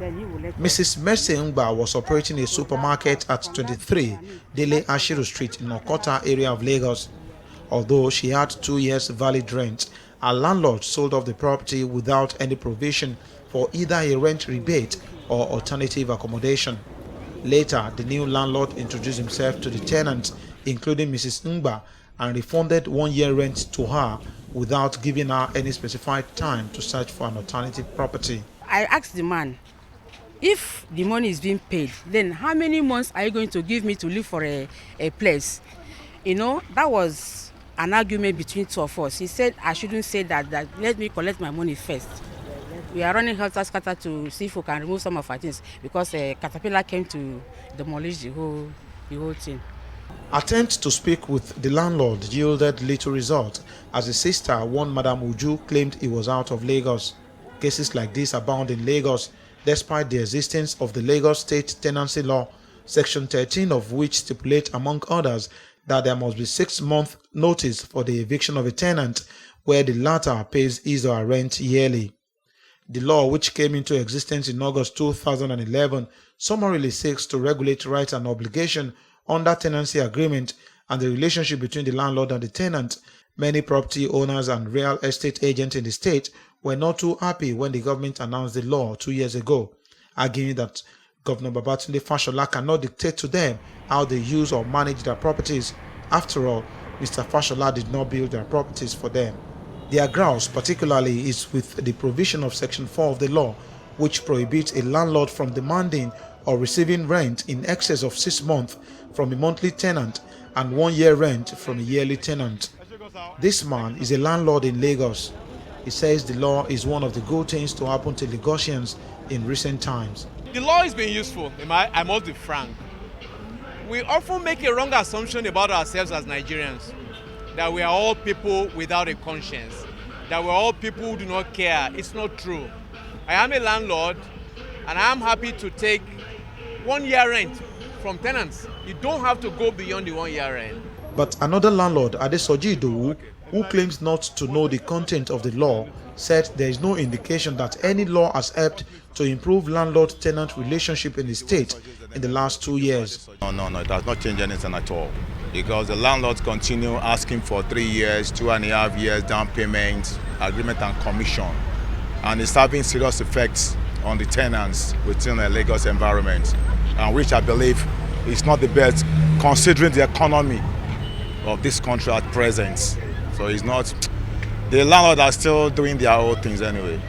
Mrs. Mercy Ngba was operating a supermarket at 23 Dele Ashiru Street in Okota area of Lagos. Although she had 2 years valid rent, her landlord sold off the property without any provision for either a rent rebate or alternative accommodation. Later, the new landlord introduced himself to the tenants, including Mrs. Ngba, and refunded 1 year rent to her without giving her any specified time to search for an alternative property. I asked the man, if the money is being paid, then how many months are you going to give me to live for a place? You know, that was an argument between two of us. He said I shouldn't say that let me collect my money first. We are running helter-skelter to see if we can remove some of our things because a caterpillar came to demolish the whole thing. Attempts to speak with the landlord yielded little result, as the sister, one Madam Uju, claimed he was out of Lagos. Cases like this abound in Lagos, despite the existence of the Lagos State Tenancy Law, Section 13 of which stipulates, among others, that there must be 6-month notice for the eviction of a tenant, where the latter pays his or her rent yearly. The law, which came into existence in August 2011, summarily seeks to regulate rights and obligations under tenancy agreement and the relationship between the landlord and the tenant. Many property owners and real estate agents in the state were not too happy when the government announced the law 2 years ago, arguing that Governor Babatunde Fashola cannot dictate to them how they use or manage their properties. After all, Mr. Fashola did not build their properties for them. Their grounds particularly is with the provision of Section 4 of the law, which prohibits a landlord from demanding or receiving rent in excess of 6 months from a monthly tenant and 1 year rent from a yearly tenant. This man is a landlord in Lagos. He says the law is one of the good things to happen to Lagosians in recent times. The law is being useful, I must be frank. We often make a wrong assumption about ourselves as Nigerians, that we are all people without a conscience, that we're all people who do not care. It's not true. I am a landlord and I am happy to take 1 year rent from tenants. You don't have to go beyond the 1 year rent. But another landlord, Adeoye, who claims not to know the content of the law, said there is no indication that any law has helped to improve landlord-tenant relationship in the state in the last 2 years. No, it has not changed anything at all, because the landlords continue asking for 3 years, 2.5 years down payment, agreement and commission, and it's having serious effects on the tenants within the Lagos environment, and which I believe is not the best considering the economy of this country at present. So it's not, the landlords are still doing their own things anyway.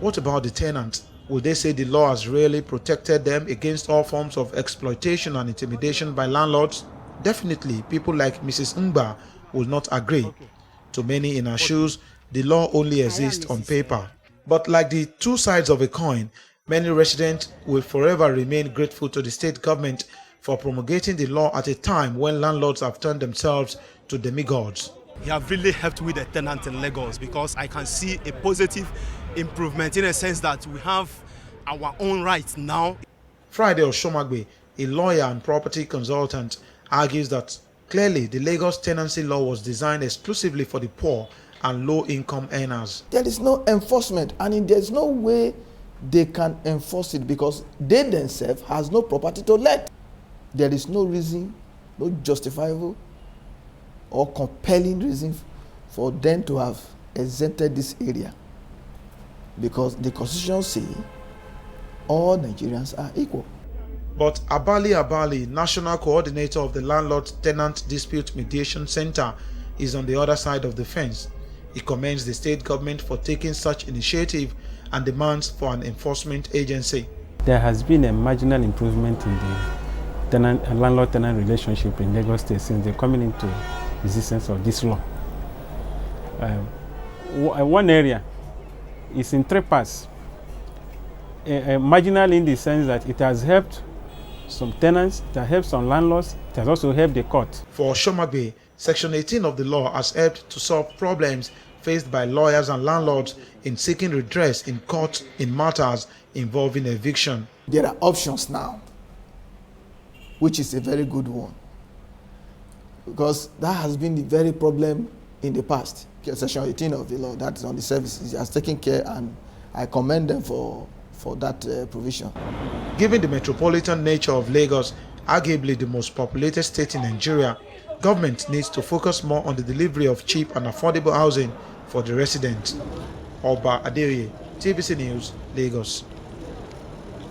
What about the tenants? Will they say the law has really protected them against all forms of exploitation and intimidation by landlords? Definitely, people like Mrs. Ngba will not agree. To many in her shoes, the law only exists on paper. But like the two sides of a coin, many residents will forever remain grateful to the state government for promulgating the law at a time when landlords have turned themselves to demigods. You have really helped with the tenant in Lagos, because I can see a positive improvement in a sense that we have our own rights now. Friday Oshomagbe, a lawyer and property consultant, argues that clearly the Lagos Tenancy Law was designed exclusively for the poor and low-income earners. There is no enforcement, and there's no way they can enforce it because they themselves has no property to let. There is no reason, no justifiable or compelling reason for them to have exempted this area, because the Constitution says all Nigerians are equal. But Abali, national coordinator of the Landlord-Tenant Dispute Mediation Center, is on the other side of the fence. He commends the state government for taking such initiative and demands for an enforcement agency. There has been a marginal improvement in the landlord-tenant relationship in Lagos State since the coming into existence of this law. One area is in 3 parts. Marginal in the sense that it has helped some tenants, it has helped some landlords, it has also helped the court. For Shomabe, Section 18 of the law has helped to solve problems faced by lawyers and landlords in seeking redress in court in matters involving eviction. There are options now, which is a very good one, because that has been the very problem in the past. Section 18 of the law, that is on the services, has taken care, and I commend them for for that provision. Given the metropolitan nature of Lagos, arguably the most populated state in Nigeria, government needs to focus more on the delivery of cheap and affordable housing for the residents. Oba Adeoye, TVC News, Lagos.